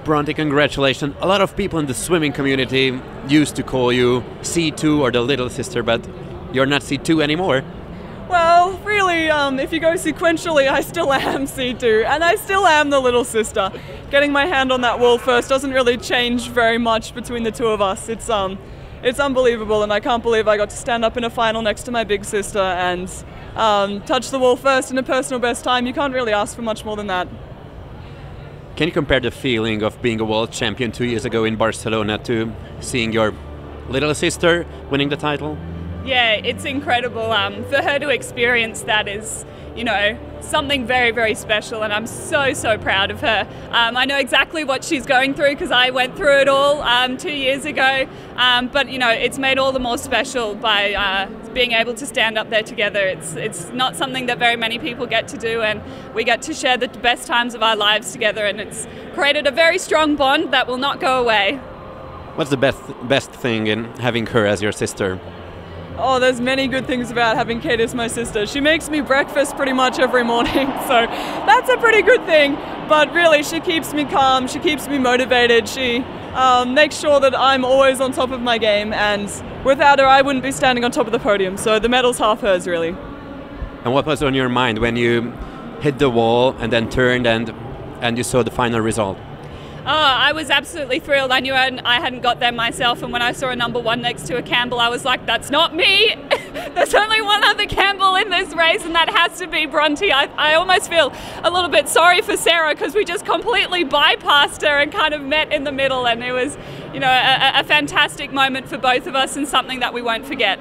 Bronte, congratulations. A lot of people in the swimming community used to call you C2 or the little sister, but you're not C2 anymore. Well, really, if you go sequentially, I still am C2, and I still am the little sister. Getting my hand on that wall first doesn't really change very much between the two of us. It's unbelievable, and I can't believe I got to stand up in a final next to my big sister and touch the wall first in a personal best time. You can't really ask for much more than that. Can you compare the feeling of being a world champion 2 years ago in Barcelona to seeing your little sister winning the title? Yeah, it's incredible. For her to experience that is, you know, something very, very special, and I'm so, so proud of her. I know exactly what she's going through because I went through it all 2 years ago, but, you know, it's made all the more special by being able to stand up there together. It's not something that very many people get to do, and we get to share the best times of our lives together, and it's created a very strong bond that will not go away. What's the best thing in having her as your sister? Oh, there's many good things about having Kate as my sister. She makes me breakfast pretty much every morning, so that's a pretty good thing. But really, she keeps me calm, she keeps me motivated, she makes sure that I'm always on top of my game, and without her, I wouldn't be standing on top of the podium, so the medal's half hers, really. And what was on your mind when you hit the wall and then turned and you saw the final result? Oh, I was absolutely thrilled. I knew I hadn't got there myself, and when I saw a #1 next to a Campbell, I was like, that's not me! There's only one other Campbell in this race, and that has to be Bronte. I almost feel a little bit sorry for Sarah because we just completely bypassed her and kind of met in the middle, and it was, you know, a fantastic moment for both of us and something that we won't forget.